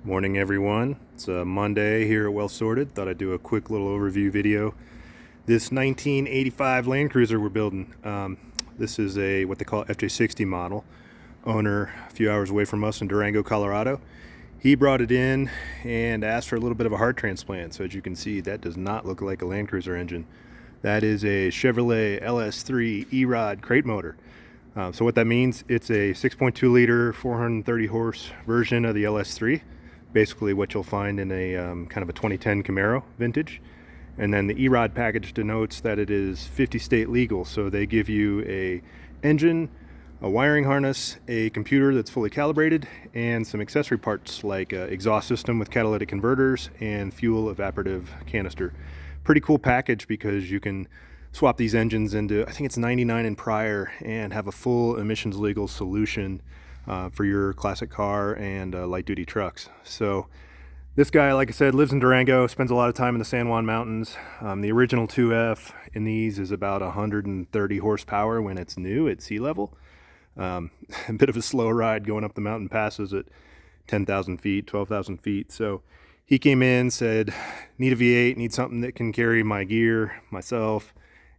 Morning everyone. It's a Monday here at Well Sorted. Thought I'd do a quick little overview video. This 1985 LandCruiser we're building. This is a what they call FJ60 model. Owner a few hours away from us in Durango, Colorado. He brought it in and asked for a little bit of a heart transplant. So as you can see, that does not look like a LandCruiser engine. That is a Chevrolet LS3 E-Rod crate motor. So what that means, it's a 6.2 liter, 430 horse version of the LS3. Basically what you'll find in a kind of a 2010 Camaro vintage. And then the E-Rod package denotes that it is 50 state legal. So they give you a engine, a wiring harness, a computer that's fully calibrated, and some accessory parts like exhaust system with catalytic converters and fuel evaporative canister. Pretty cool package because you can swap these engines into, I think it's 99 and prior, and have a full emissions legal solution for your classic car and light duty trucks. So this guy, like I said, lives in Durango, spends a lot of time in the San Juan Mountains. The original 2F in these is about 130 horsepower when it's new at sea level. A bit of a slow ride going up the mountain passes at 10,000 feet, 12,000 feet. So he came in, said, need a V8, need something that can carry my gear, myself,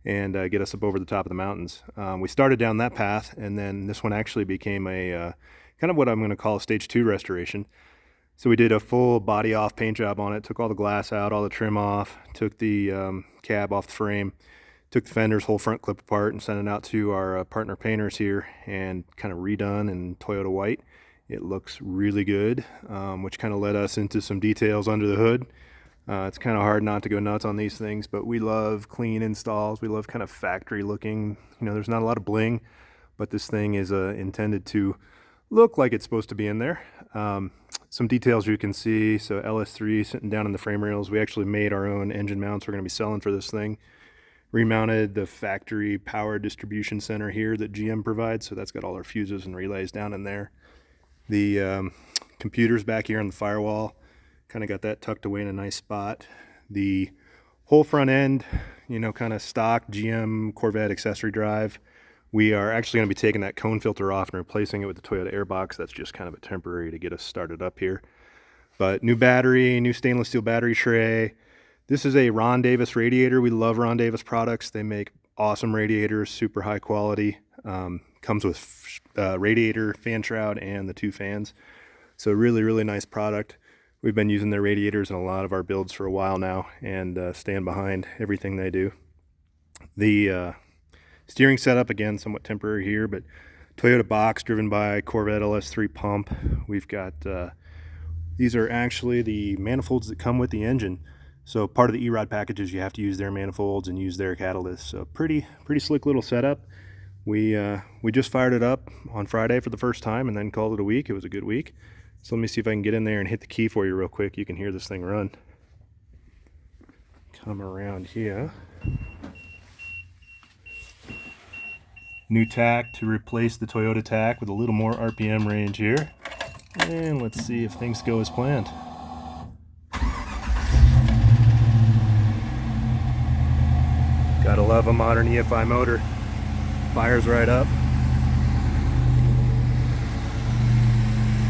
and get us up over the top of the mountains. We started down that path, and then this one actually became a kind of what I'm going to call a stage 2 restoration. So we did a full body off paint job on it, took all the glass out, all the trim off, took the cab off the frame, took the fenders, whole front clip apart, and sent it out to our partner painters here, and kind of redone in Toyota white. It looks really good, which kind of led us into some details under the hood. It's kind of hard not to go nuts on these things, but we love clean installs. We love kind of factory looking. You know, there's not a lot of bling, but this thing is intended to look like it's supposed to be in there. Some details you can see. So LS3 sitting down in the frame rails. We actually made our own engine mounts we're going to be selling for this thing. Remounted the factory power distribution center here that GM provides. So that's got all our fuses and relays down in there. The computers back here on the firewall. Kind of got that tucked away in a nice spot. The whole front end, you know, kind of stock GM Corvette accessory drive. We are actually going to be taking that cone filter off and replacing it with the Toyota Airbox. That's just kind of a temporary to get us started up here. But new battery, new stainless steel battery tray. This is a Ron Davis radiator. We love Ron Davis products. They make awesome radiators, super high quality. Comes with radiator, fan shroud, and the 2 fans. So really, really nice product. We've been using their radiators in a lot of our builds for a while now, and stand behind everything they do. The steering setup, again, somewhat temporary here, but Toyota box driven by Corvette LS3 pump. We've got, these are actually the manifolds that come with the engine. So part of the E-Rod packages, you have to use their manifolds and use their catalyst. So pretty slick little setup. We just fired it up on Friday for the first time and then called it a week. It was a good week. So let me see if I can get in there and hit the key for you real quick. You can hear this thing run. Come around here. New tack to replace the Toyota tack with a little more RPM range here. And let's see if things go as planned. Gotta love a modern EFI motor. Fires right up.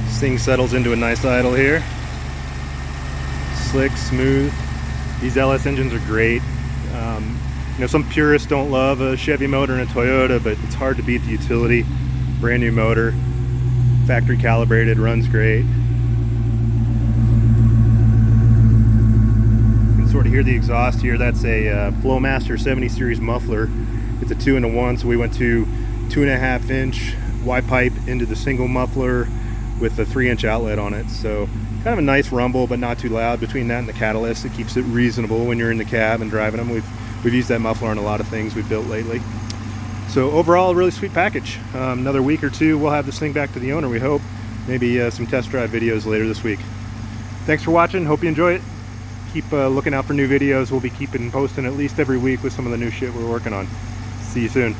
This thing settles into a nice idle here. Slick, smooth. These LS engines are great. You know, some purists don't love a Chevy motor and a Toyota, but it's hard to beat the utility. Brand new motor, factory calibrated, runs great. You can sort of hear the exhaust here. That's a Flowmaster 70 series muffler. It's a 2-in-1, so we went to 2.5 inch Y pipe into the single muffler with a 3-inch outlet on it. So kind of a nice rumble, but not too loud. Between that and the catalyst, it keeps it reasonable when you're in the cab and driving them. We've used that muffler on a lot of things we've built lately. So overall, a really sweet package. Another week or two, we'll have this thing back to the owner, we hope. Maybe some test drive videos later this week. Thanks for watching. Hope you enjoy it. Keep looking out for new videos. We'll be keeping posting at least every week with some of the new shit we're working on. See you soon.